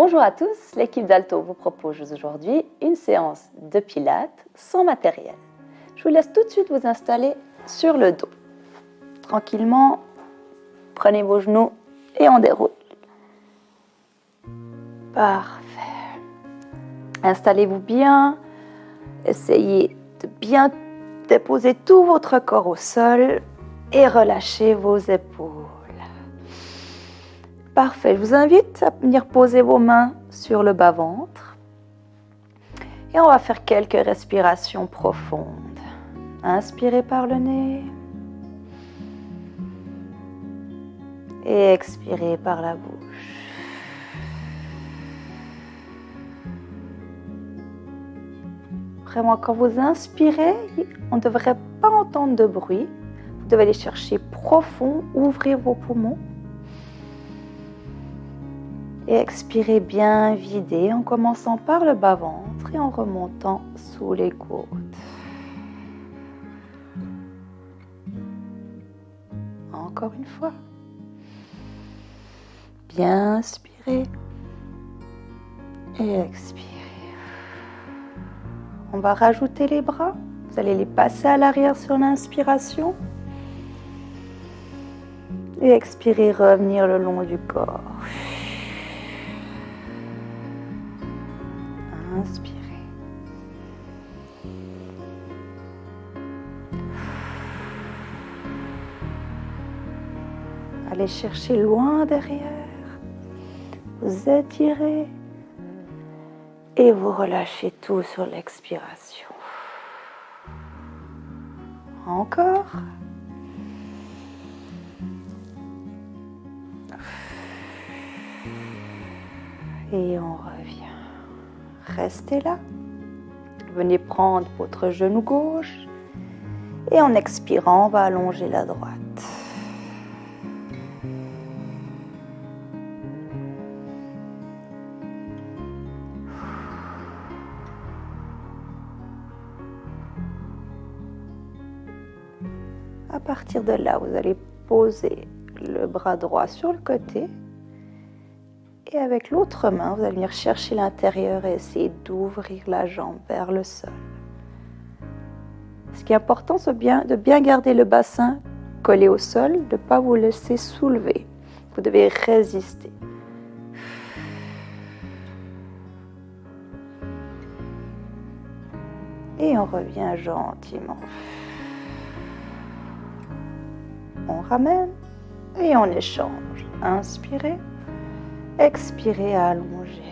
Bonjour à tous, l'équipe d'Alto vous propose aujourd'hui une séance de pilates sans matériel. Je vous laisse tout de suite vous installer sur le dos. Tranquillement, prenez vos genoux et on déroule. Parfait. Installez-vous bien, essayez de bien déposer tout votre corps au sol et relâchez vos épaules. Parfait, je vous invite à venir poser vos mains sur le bas-ventre et on va faire quelques respirations profondes. Inspirez par le nez et expirez par la bouche. Vraiment, quand vous inspirez, on ne devrait pas entendre de bruit. Vous devez aller chercher profond, ouvrir vos poumons. Et expirez bien, videz en commençant par le bas-ventre et en remontant sous les côtes. Encore une fois. Bien inspirez et expirez. On va rajouter les bras. Vous allez les passer à l'arrière sur l'inspiration. Et expirez, revenir le long du corps. Inspirez. Allez chercher loin derrière. Vous étirez et vous relâchez tout sur l'expiration. Encore. Et on revient. Restez là. Venez prendre votre genou gauche et en expirant, on va allonger la droite. À partir de là, vous allez poser le bras droit sur le côté. Et avec l'autre main, vous allez venir chercher l'intérieur et essayer d'ouvrir la jambe vers le sol. Ce qui est important, c'est de bien garder le bassin collé au sol, de ne pas vous laisser soulever. Vous devez résister. Et on revient gentiment. On ramène et on échange. Inspirez. Expirez à allonger.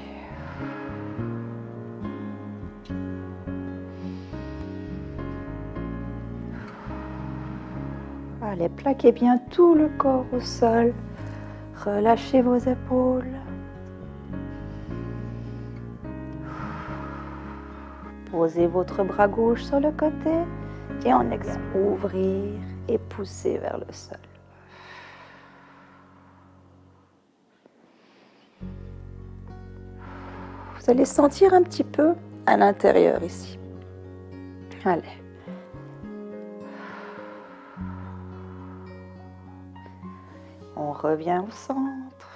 Allez, plaquez bien tout le corps au sol. Relâchez vos épaules. Posez votre bras gauche sur le côté et en expirant, ouvrir et pousser vers le sol. Vous allez sentir un petit peu à l'intérieur ici. Allez. On revient au centre.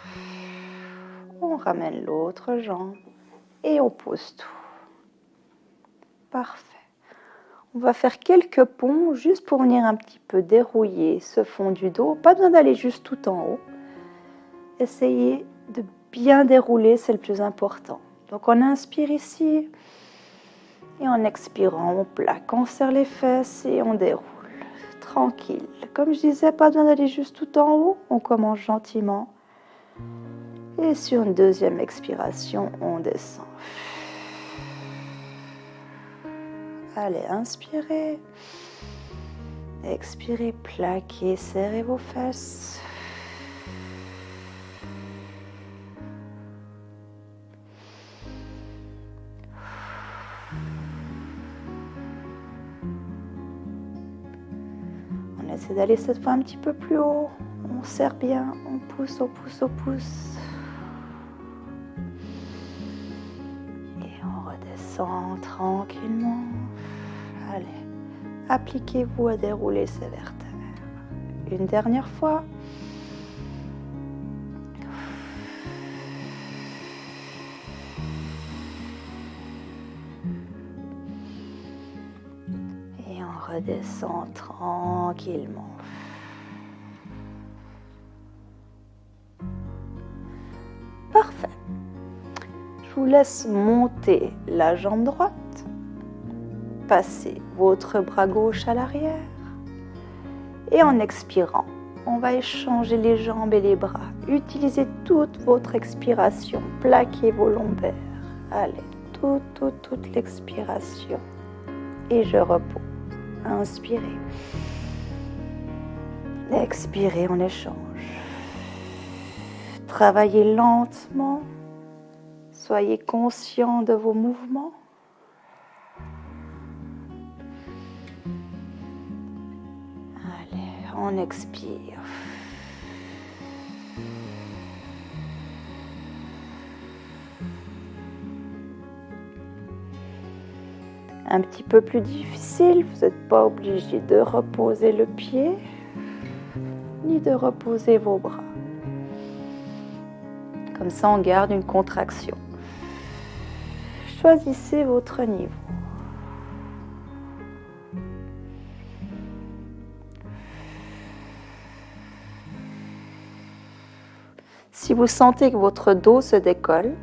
On ramène l'autre jambe et on pose tout. Parfait. On va faire quelques ponts juste pour venir un petit peu dérouiller ce fond du dos. Pas besoin d'aller juste tout en haut. Essayez de bien dérouler, c'est le plus important. Donc on inspire ici et en expirant, on plaque, on serre les fesses et on déroule. Tranquille. Comme je disais, pas besoin d'aller juste tout en haut. On commence gentiment. Et sur une deuxième expiration, on descend. Allez, inspirez. Expirez, plaquez, serrez vos fesses. On essaie d'aller cette fois un petit peu plus haut. On serre bien, on pousse, on pousse, on pousse. Et on redescend tranquillement. Allez, appliquez-vous à dérouler ces vertèbres. Une dernière fois. redescend tranquillement. Parfait. Je vous laisse monter la jambe droite. Passez votre bras gauche à l'arrière. Et en expirant, on va échanger les jambes et les bras. Utilisez toute votre expiration. Plaquez vos lombaires. Allez, toute l'expiration. Et je repose. Inspirez. Expirez, on échange. Travaillez lentement. Soyez conscient de vos mouvements. Allez, on expire. Un petit peu plus difficile, vous n'êtes pas obligé de reposer le pied, ni de reposer vos bras. Comme ça, on garde une contraction. Choisissez votre niveau. Si vous sentez que votre dos se décolle,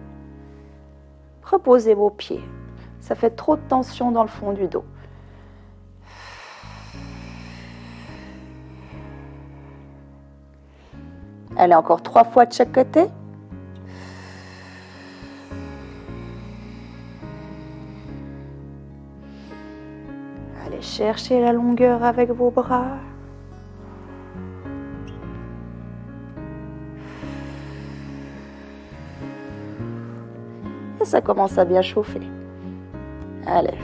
reposez vos pieds. Ça fait trop de tension dans le fond du dos. Allez, encore 3 fois de chaque côté. Allez, cherchez la longueur avec vos bras. Et ça commence à bien chauffer. Allez.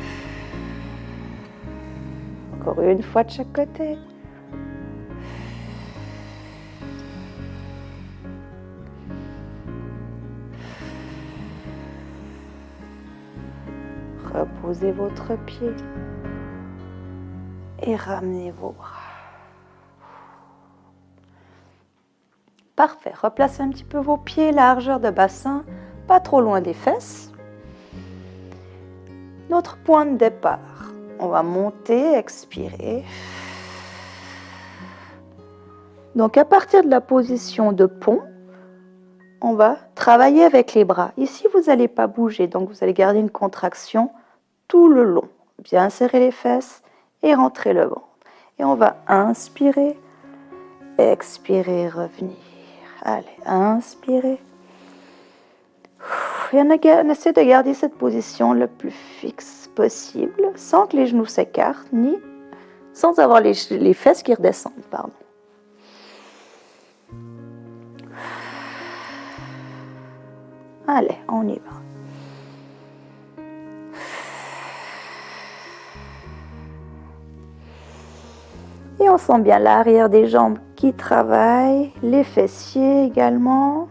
Encore une fois de chaque côté. Reposez votre pied et ramenez vos bras. Parfait. Replacez un petit peu vos pieds, largeur de bassin, pas trop loin des fesses. Notre point de départ. On va monter, expirer. Donc à partir de la position de pont, on va travailler avec les bras. Ici, vous n'allez pas bouger, donc vous allez garder une contraction tout le long. Bien serrer les fesses et rentrer le ventre. Et on va inspirer, expirer, revenir. Allez, inspirer. Et on essaie de garder cette position le plus fixe possible, sans que les genoux s'écartent, ni sans avoir les fesses qui redescendent. Pardon. Allez, on y va. Et on sent bien l'arrière des jambes qui travaillent, les fessiers également.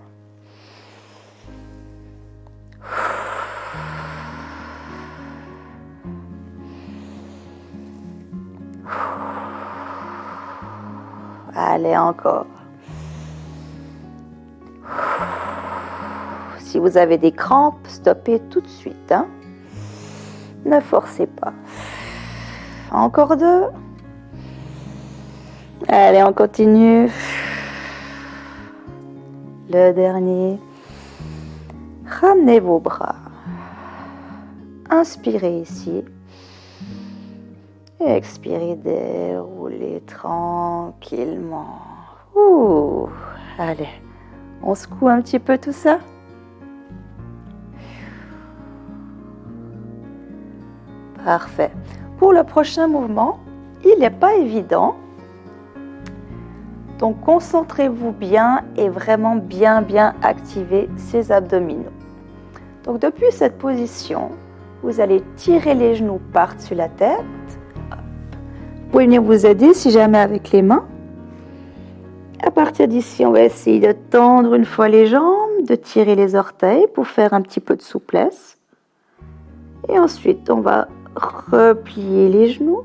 Allez, encore. Si vous avez des crampes, stoppez tout de suite. Hein. Ne forcez pas. Encore 2. Allez, on continue. Le dernier. Ramenez vos bras. Inspirez ici. Et expirez, déroulez tranquillement. Ouh, allez, on secoue un petit peu tout ça. Parfait. Pour le prochain mouvement, il n'est pas évident. Donc, concentrez-vous bien et vraiment bien activer ces abdominaux. Donc, depuis cette position, vous allez tirer les genoux par-dessus la tête. Vous pouvez venir vous aider si jamais avec les mains. À partir d'ici, on va essayer de tendre une fois les jambes, de tirer les orteils pour faire un petit peu de souplesse. Et ensuite, on va replier les genoux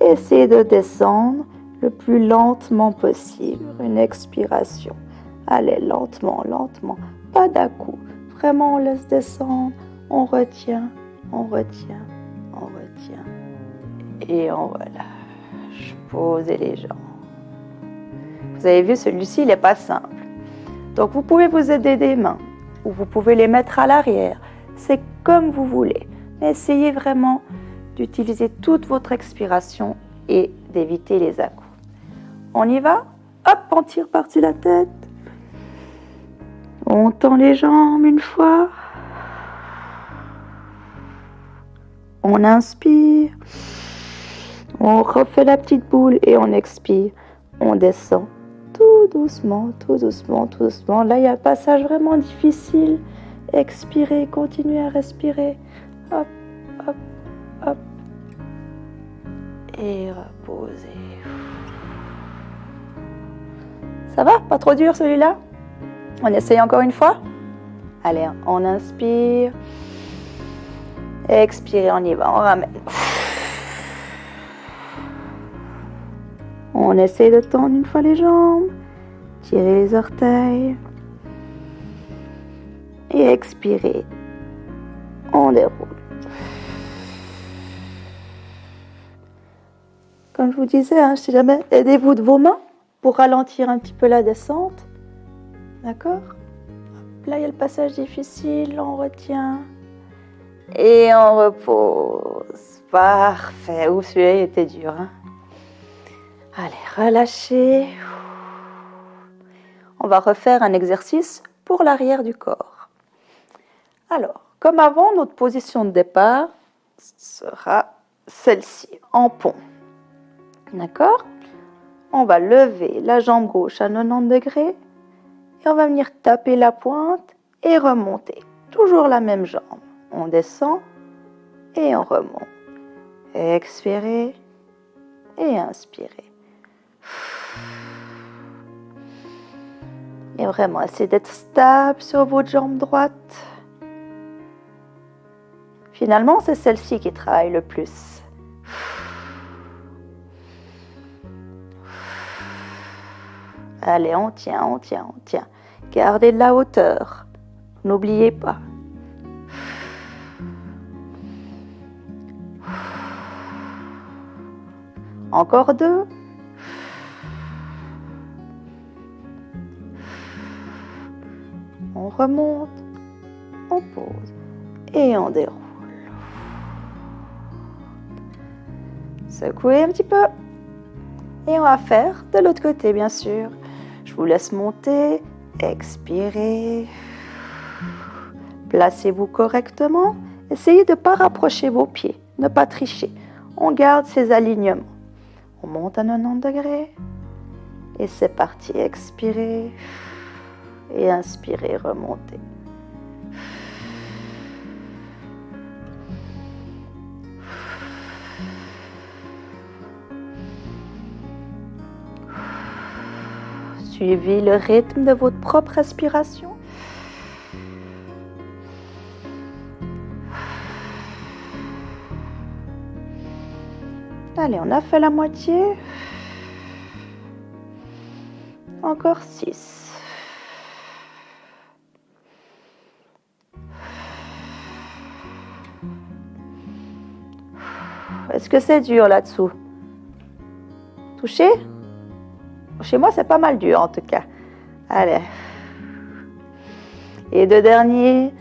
et essayer de descendre le plus lentement possible. Une expiration. Allez, lentement, pas d'un-coup. Vraiment, on laisse descendre, on retient, on retient, on retient. Et on relâche. Posez les jambes. Vous avez vu, celui-ci, il n'est pas simple. Donc, vous pouvez vous aider des mains ou vous pouvez les mettre à l'arrière. C'est comme vous voulez. Mais essayez vraiment d'utiliser toute votre expiration et d'éviter les à-coups. On y va? Hop, on tire par-dessus la tête. On tend les jambes une fois. On inspire. On refait la petite boule et on expire. On descend tout doucement, tout doucement, tout doucement. Là, il y a un passage vraiment difficile. Expirez, continuez à respirer. Hop, hop, hop. Et reposez. Ça va? Pas trop dur celui-là? On essaye encore une fois? Allez, on inspire. Expirez, on y va, on ramène. On essaie de tendre une fois les jambes. Tirez les orteils. Et expirez. On déroule. Comme je vous disais, hein, si jamais, aidez-vous de vos mains pour ralentir un petit peu la descente. D'accord? Là, il y a le passage difficile, on retient. Et on repose. Parfait. Ouh, celui-là, il était dur. Hein? Allez, relâchez. On va refaire un exercice pour l'arrière du corps. Alors, comme avant, notre position de départ sera celle-ci, en pont. D'accord? On va lever la jambe gauche à 90 degrés et on va venir taper la pointe et remonter. Toujours la même jambe. On descend et on remonte. Expirez et inspirez. Et vraiment, essayez d'être stable sur votre jambe droite. Finalement, c'est celle-ci qui travaille le plus. Allez, on tient, on tient, on tient. Gardez de la hauteur. N'oubliez pas. Encore 2. On remonte, on pose et on déroule. Secouez un petit peu. Et on va faire de l'autre côté, bien sûr. Je vous laisse monter, expirez. Placez-vous correctement. Essayez de ne pas rapprocher vos pieds, ne pas tricher. On garde ces alignements. On monte à 90 degrés. Et c'est parti, expirez. Et inspirez, remontez. Suivez le rythme de votre propre respiration. Allez, on a fait la moitié. Encore 6. Est-ce que c'est dur là-dessous? Touché? Chez moi, c'est pas mal dur en tout cas. Allez. Et 2 derniers.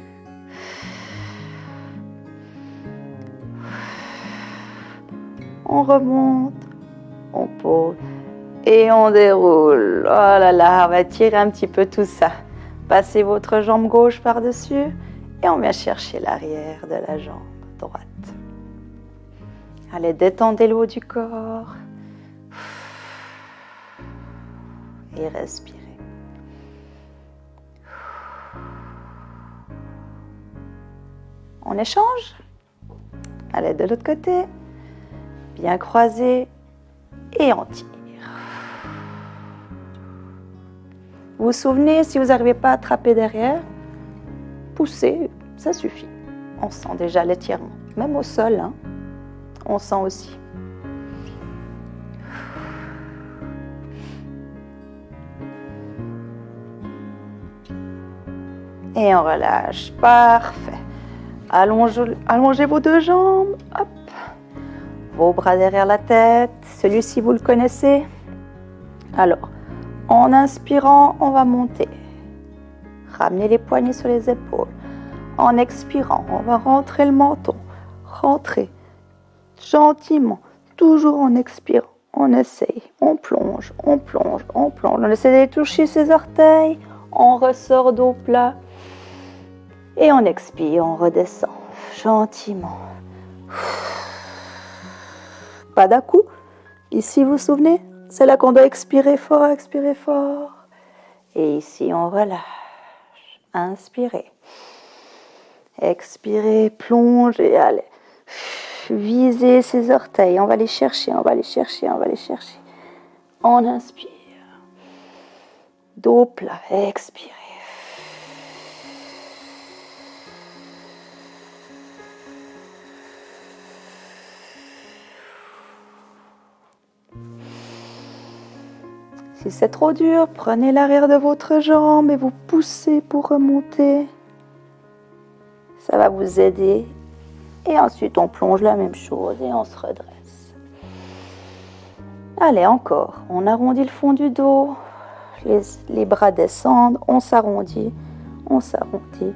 On remonte, on pose et on déroule. Oh là là, on va tirer un petit peu tout ça. Passez votre jambe gauche par-dessus et on vient chercher l'arrière de la jambe droite. Allez, détendez le haut du corps. Et respirez. On échange? Allez, de l'autre côté. Bien croisé. Et on tire. Vous vous souvenez, si vous n'arrivez pas à attraper derrière, poussez, ça suffit. On sent déjà l'étirement. Même au sol, hein, on sent aussi. Et on relâche. Parfait. Allongez vos 2 jambes. Hop. Vos bras derrière la tête. Celui-ci, vous le connaissez. Alors, en inspirant, on va monter. Ramenez les poignets sur les épaules. En expirant, on va rentrer le menton. Rentrer gentiment, toujours en expirant. On essaye, on plonge, on plonge, on plonge. On essaie d'aller toucher ses orteils. On ressort dos plat. Et on expire, on redescend gentiment. Pas d'un coup. Ici, vous vous souvenez? C'est là qu'on doit expirer fort, expirer fort. Et ici, on relâche. Inspirez. Expirez, plongez, allez. Visez ses orteils. On va les chercher, on va les chercher, on va les chercher. On inspire. Dos plat, expirez. Si c'est trop dur, prenez l'arrière de votre jambe et vous poussez pour remonter. Ça va vous aider. Et ensuite, on plonge la même chose et on se redresse. Allez, encore. On arrondit le fond du dos. Les bras descendent. On s'arrondit. On s'arrondit.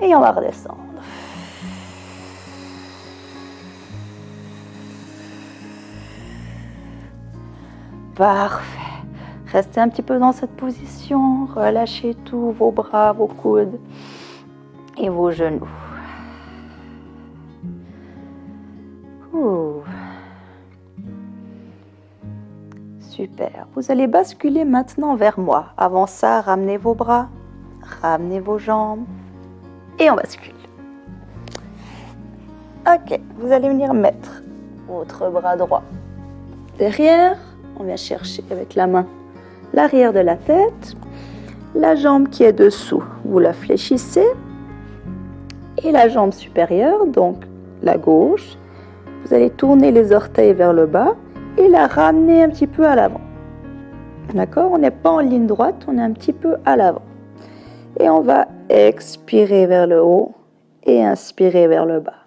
Et on va redescendre. Parfait. Restez un petit peu dans cette position. Relâchez tout, vos bras, vos coudes et vos genoux. Ouh. Super. Vous allez basculer maintenant vers moi. Avant ça, ramenez vos bras, ramenez vos jambes et on bascule. Ok, vous allez venir mettre votre bras droit derrière. On vient chercher avec la main l'arrière de la tête. La jambe qui est dessous, vous la fléchissez. Et la jambe supérieure, donc la gauche, vous allez tourner les orteils vers le bas et la ramener un petit peu à l'avant. D'accord? On n'est pas en ligne droite, on est un petit peu à l'avant. Et on va expirer vers le haut et inspirer vers le bas.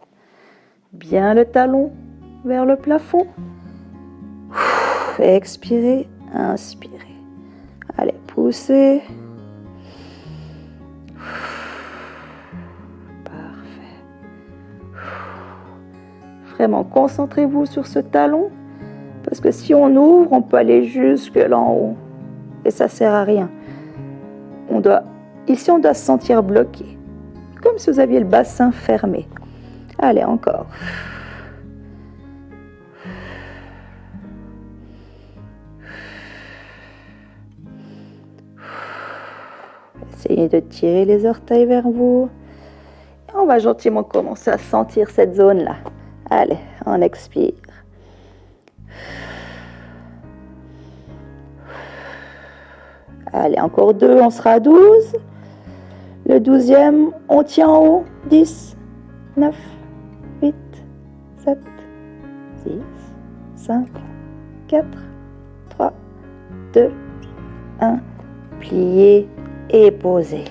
Bien le talon vers le plafond. Expirez, inspirez. Allez, poussez. Parfait. Vraiment, concentrez-vous sur ce talon. Parce que si on ouvre, on peut aller jusque là en haut. Et ça ne sert à rien. Ici, on doit se sentir bloqué. Comme si vous aviez le bassin fermé. Allez, encore. Essayez de tirer les orteils vers vous. Et on va gentiment commencer à sentir cette zone-là. Allez, on expire. Allez, encore 2, on sera à 12. Le 12e, on tient en haut. 10, 9, 8, 7, 6, 5, 4, 3, 2, 1. Pliez et posez.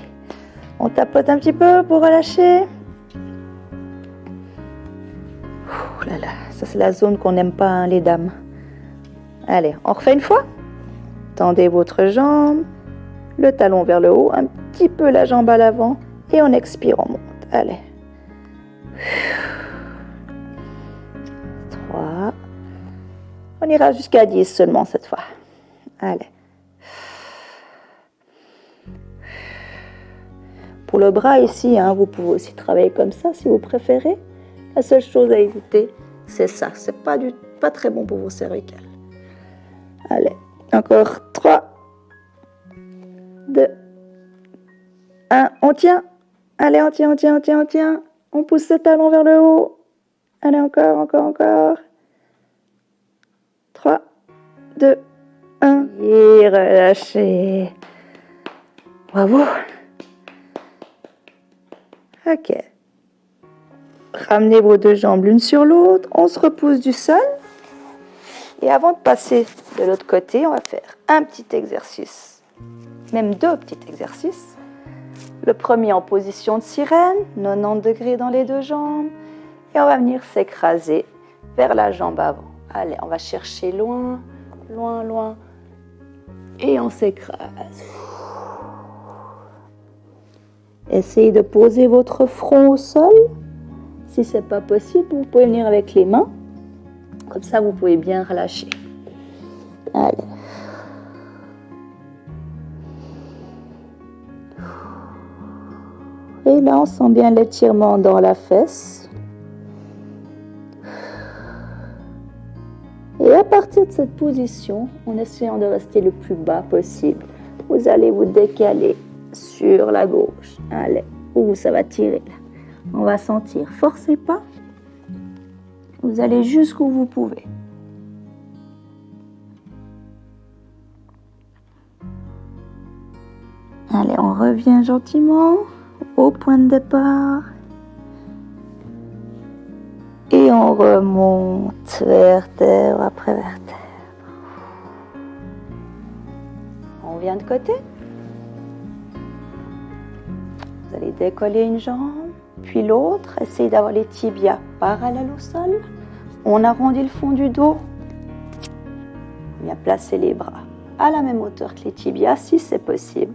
On tapote un petit peu pour relâcher. Ouh là là, ça c'est la zone qu'on n'aime pas, hein, les dames. Allez, on refait une fois. Tendez votre jambe, le talon vers le haut, un petit peu la jambe à l'avant et on expire, on monte. Allez. 3. On ira jusqu'à 10 seulement cette fois. Allez. Pour le bras ici, hein, vous pouvez aussi travailler comme ça si vous préférez. La seule chose à éviter, c'est ça. C'est pas très bon pour vos cervicales. Allez, encore 3, 2, 1. On tient. Allez, on tient, on tient, on tient, on tient. On pousse ce talon vers le haut. Allez, encore, encore, encore. 3, 2, 1. Et relâchez. Bravo. Ok. Ramenez vos deux jambes l'une sur l'autre. On se repousse du sol. Et avant de passer de l'autre côté, on va faire un petit exercice même 2 petits exercices. Le premier en position de sirène, 90 degrés dans les 2 jambes. Et on va venir s'écraser vers la jambe avant. Allez, on va chercher loin, loin, loin. Et on s'écrase. Essayez de poser votre front au sol. Si ce n'est pas possible, vous pouvez venir avec les mains. Comme ça, vous pouvez bien relâcher. Allez. Et là, on sent bien l'étirement dans la fesse. Et à partir de cette position, en essayant de rester le plus bas possible, vous allez vous décaler sur la gauche. Allez, ça va tirer là. On va sentir. Forcez pas. Vous allez jusqu'où vous pouvez. Allez, on revient gentiment au point de départ. Et on remonte vertèbre après vertèbre. On vient de côté. Vous allez décoller une jambe, puis l'autre. Essayez d'avoir les tibias parallèles au sol. On arrondit le fond du dos. On vient placer les bras à la même hauteur que les tibias, si c'est possible.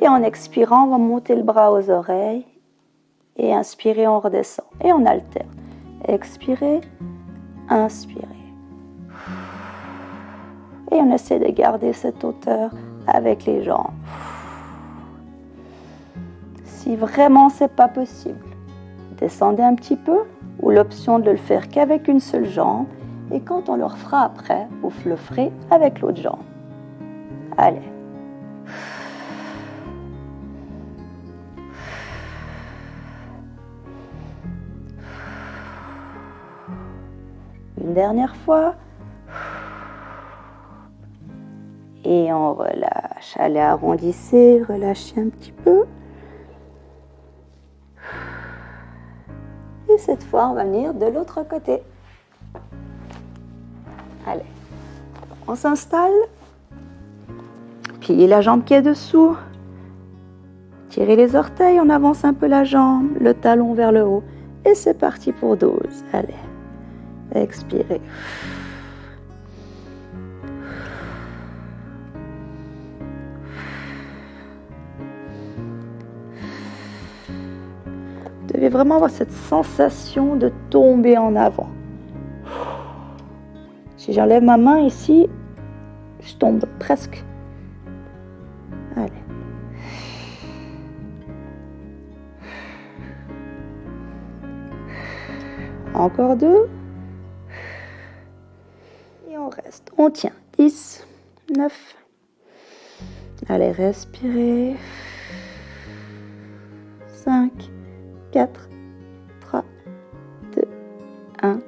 Et en expirant, on va monter le bras aux oreilles. Et inspirer, on redescend. Et on alterne. Expirez, inspirez. Et on essaie de garder cette hauteur avec les jambes. Si vraiment c'est pas possible, descendez un petit peu ou l'option de le faire qu'avec une seule jambe. Et quand on le refera après, vous le ferez avec l'autre jambe. Allez. Une dernière fois. Et on relâche. Allez, arrondissez, relâchez un petit peu. Et cette fois, on va venir de l'autre côté. Allez. On s'installe. Pliez la jambe qui est dessous. Tirez les orteils, on avance un peu la jambe, le talon vers le haut. Et c'est parti pour 12. Allez. Expirez. Vous devez vraiment avoir cette sensation de tomber en avant. Si j'enlève ma main ici, je tombe presque. Allez. Encore 2. Et on reste. On tient. 10, 9. Allez, respirez. 5, 4, 3, 2, 1.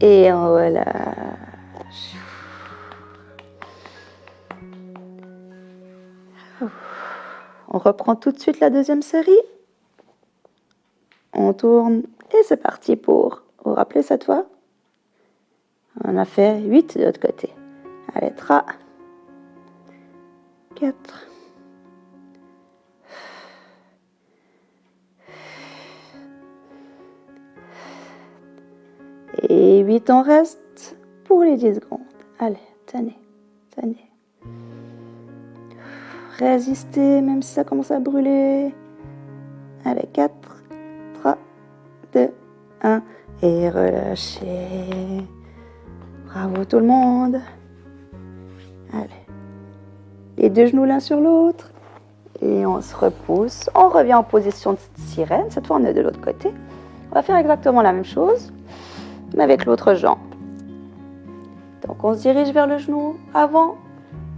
Et on relâche. On reprend tout de suite la deuxième série. On tourne et c'est parti pour, vous rappelez cette fois? On a fait 8 de l'autre côté. Allez, 3, 4, et 8, on reste pour les 10 secondes. Allez, tenez, tenez. Résistez, même si ça commence à brûler. Allez, 4, 3, 2, 1. Et relâchez. Bravo tout le monde. Allez. Les 2 genoux l'un sur l'autre. Et on se repousse. On revient en position de sirène. Cette fois, on est de l'autre côté. On va faire exactement la même chose, mais avec l'autre jambe. Donc, on se dirige vers le genou avant.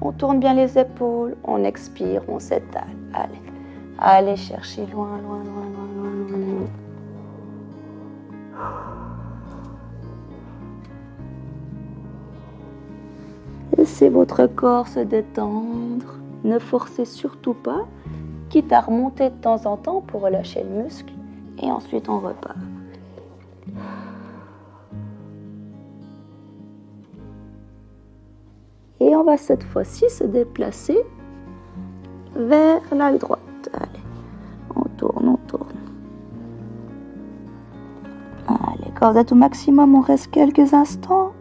On tourne bien les épaules. On expire, on s'étale. Allez. Allez chercher loin, loin, loin, loin, loin, loin. Laissez votre corps se détendre. Ne forcez surtout pas, quitte à remonter de temps en temps pour relâcher le muscle. Et ensuite, on repart. Et on va cette fois-ci se déplacer vers l'aile droite. Allez, on tourne, on tourne. Allez, quand vous êtes au maximum, on reste quelques instants.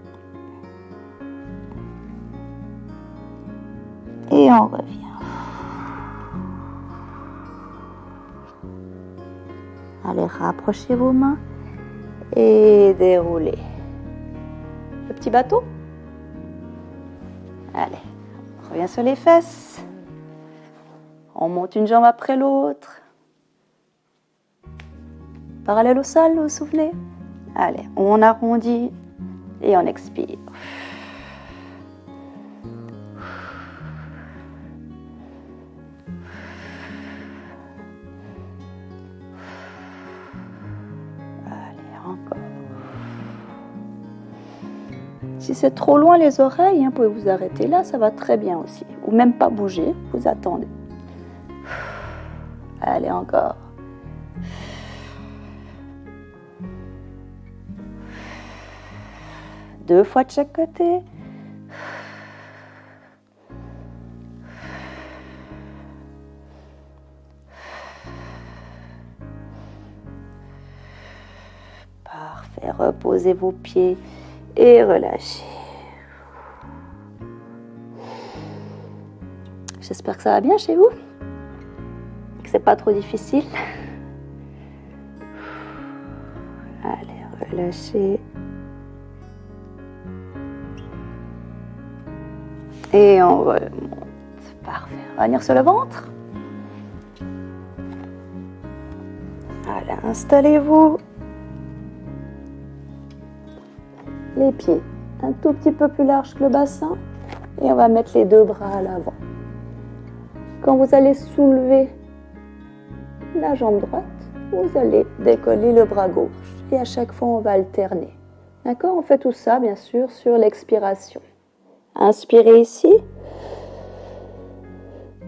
Et on revient. Allez, rapprochez vos mains et déroulez. Le petit bateau. Allez, on revient sur les fesses. On monte une jambe après l'autre. Parallèle au sol, vous vous souvenez? Allez, on arrondit et on expire. Si c'est trop loin les oreilles, vous pouvez vous arrêter là, ça va très bien aussi. Ou même pas bouger, vous attendez. Allez, encore. Deux fois de chaque côté. Parfait, reposez vos pieds. Et relâchez. J'espère que ça va bien chez vous, que c'est pas trop difficile. Allez, relâchez. Et on remonte. Parfait. On va venir sur le ventre. Allez, installez-vous. Les pieds un tout petit peu plus larges que le bassin et on va mettre les deux bras à l'avant. Quand vous allez soulever la jambe droite, vous allez décoller le bras gauche et à chaque fois on va alterner. D'accord? On fait tout ça bien sûr sur l'expiration. Inspirez ici.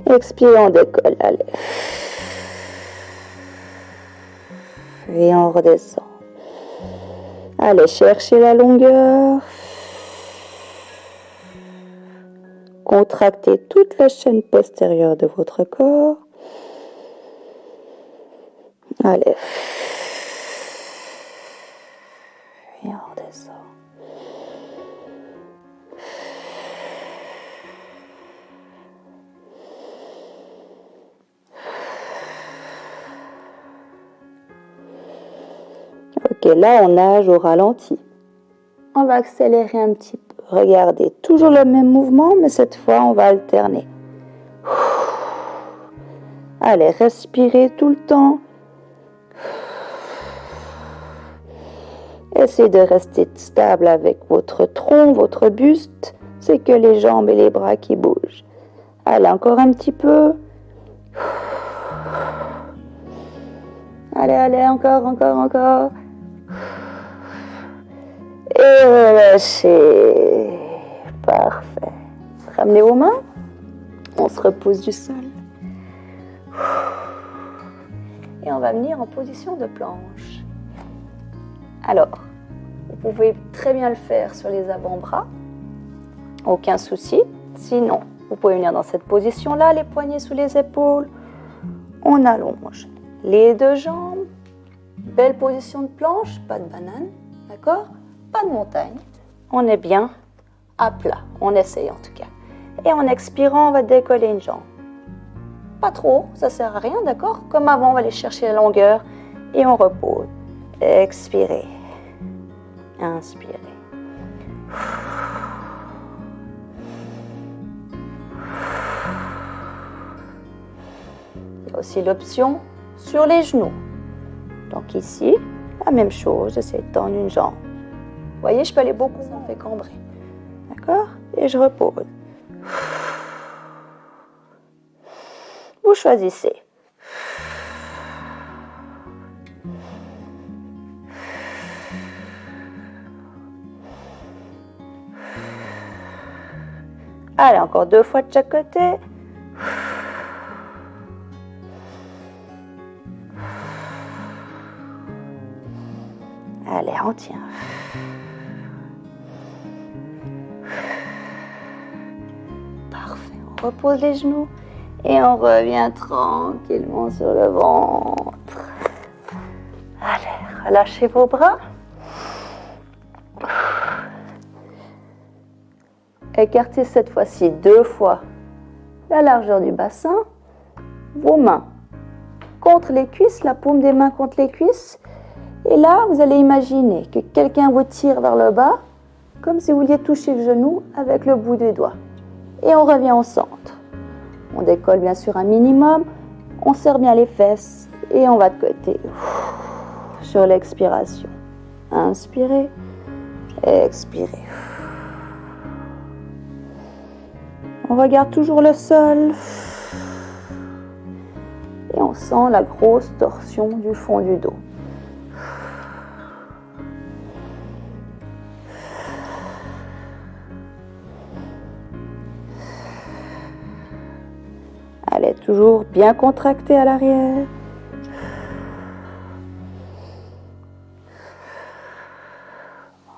Expirez, on décolle. Allez. Et on redescend. Allez, cherchez la longueur. Contractez toute la chaîne postérieure de votre corps. Allez. Et on redescend. Ok, là on nage au ralenti. On va accélérer un petit peu. Regardez, toujours le même mouvement, mais cette fois on va alterner. Allez, respirez tout le temps. Essayez de rester stable avec votre tronc, votre buste. C'est que les jambes et les bras qui bougent. Allez, encore un petit peu. Allez, allez, encore, encore, encore. Et relâchez. Parfait. Ramenez vos mains. On se repose du sol. Et on va venir en position de planche. Alors, vous pouvez très bien le faire sur les avant-bras. Aucun souci. Sinon, vous pouvez venir dans cette position-là, les poignets sous les épaules. On allonge les deux jambes. Belle position de planche, pas de banane. D'accord? Pas de montagne. On est bien à plat. On essaye en tout cas. Et en expirant, on va décoller une jambe. Pas trop, ça sert à rien, d'accord? Comme avant, on va aller chercher la longueur et on repose. Expirez. Inspirez. Il y a aussi l'option sur les genoux. Donc ici, la même chose, j'essaie de tendre une jambe. Vous voyez, je peux aller beaucoup, ça me fait cambrer. D'accord? Et je repose. Vous choisissez. Allez, encore deux fois de chaque côté. Allez, on tient. Parfait. On repose les genoux Et on revient tranquillement sur le ventre. Allez, relâchez vos bras. Écartez cette fois-ci 2 fois la largeur du bassin. Vos mains contre les cuisses, la paume des mains contre les cuisses. Et là, vous allez imaginer que quelqu'un vous tire vers le bas, comme si vous vouliez toucher le genou avec le bout des doigts. Et on revient au centre. On décolle bien sûr un minimum. On serre bien les fesses et on va de côté. Sur l'expiration. Inspirez, expirez. On regarde toujours le sol. Et on sent la grosse torsion du fond du dos. Allez, toujours bien contracté à l'arrière.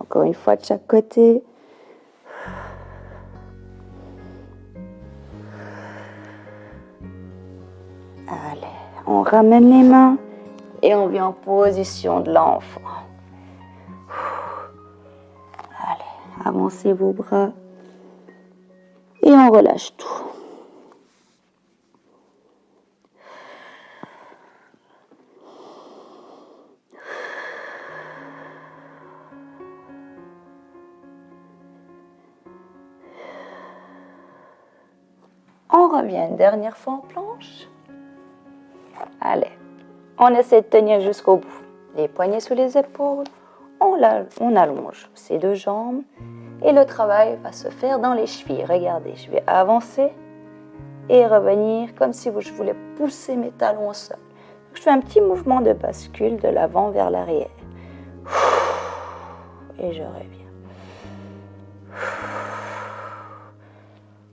Encore une fois de chaque côté. Allez, on ramène les mains et on vient en position de l'enfant. Allez, avancez vos bras et on relâche tout. On revient une dernière fois en planche. Allez, on essaie de tenir jusqu'au bout. Les poignets sous les épaules, on allonge ces 2 jambes et le travail va se faire dans les chevilles. Regardez, je vais avancer et revenir comme si je voulais pousser mes talons au sol. Je fais un petit mouvement de bascule de l'avant vers l'arrière. Et je reviens.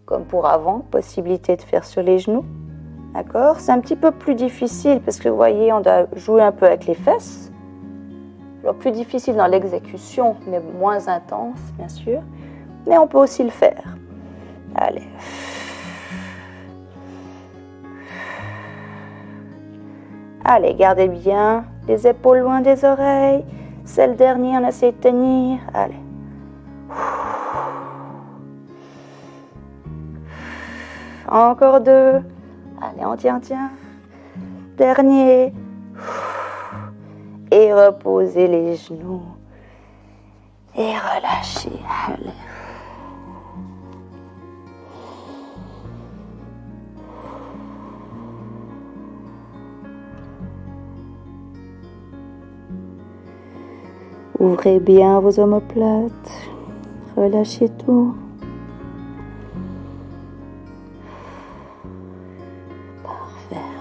Comme pour avant, possibilité de faire sur les genoux. D'accord? C'est un petit peu plus difficile parce que vous voyez, on doit jouer un peu avec les fesses. Alors plus difficile dans l'exécution, mais moins intense, bien sûr. Mais on peut aussi le faire. Allez. Allez, gardez bien les épaules loin des oreilles. C'est le dernier, on essaie de tenir. Allez. Encore 2. Allez, on tient. Dernier. Et reposez les genoux. Et relâchez. Allez. Ouvrez bien vos omoplates. Relâchez tout.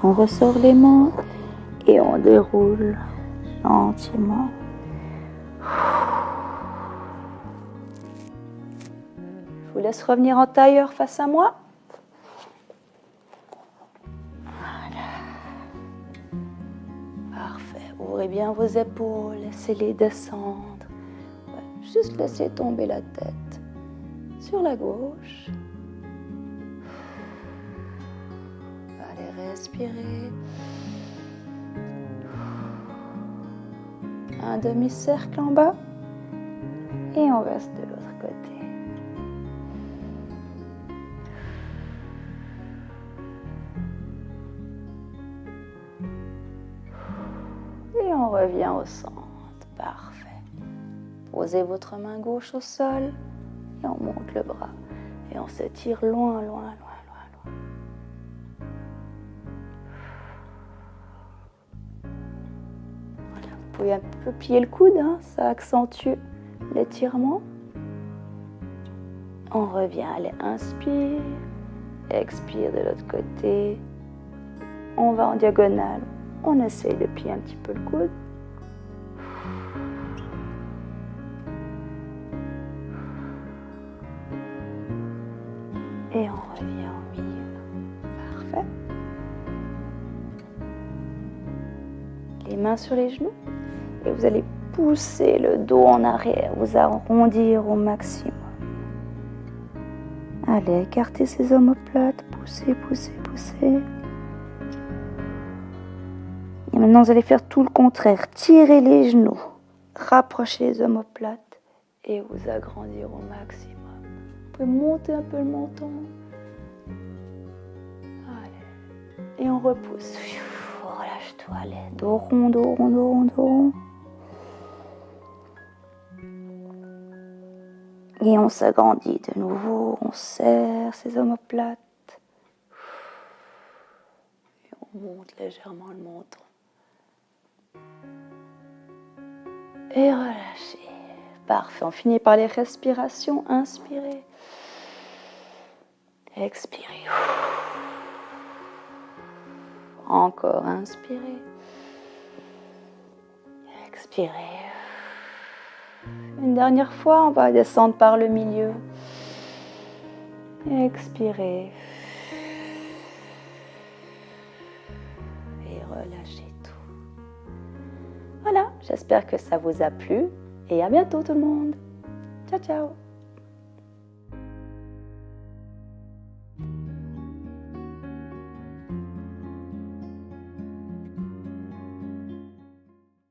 On ressort les mains et on déroule gentiment. Je vous laisse revenir en tailleur face à moi. Voilà. Parfait. Ouvrez bien vos épaules, laissez-les descendre. Juste laissez tomber la tête sur la gauche. Respirez. Un demi-cercle en bas. Et on reste de l'autre côté. Et on revient au centre. Parfait. Posez votre main gauche au sol. Et on monte le bras. Et on s'étire loin. Vous pouvez un peu plier le coude, hein, ça accentue l'étirement. On revient, allez, inspire, expire de l'autre côté. On va en diagonale, on essaye de plier un petit peu le coude. Et on revient au milieu. Parfait. Les mains sur les genoux. Et vous allez pousser le dos en arrière, vous arrondir au maximum. Allez, écartez ces omoplates, poussez. repousser. Et maintenant, vous allez faire tout le contraire. Tirez les genoux, rapprochez les omoplates et vous agrandir au maximum. Vous pouvez monter un peu le menton. Allez. Et on repousse. Relâche-toi, allez. Dos rond, dos rond, dos rond, dos rond. Et on s'agrandit de nouveau, on serre ses omoplates. Et on monte légèrement le menton. Et relâchez. Parfait, on finit par les respirations. Inspirez. Expirez. Encore, inspirez. Expirez. Une dernière fois, on va descendre par le milieu. Expirez. Et relâchez tout. Voilà, j'espère que ça vous a plu. Et à bientôt tout le monde. Ciao, ciao.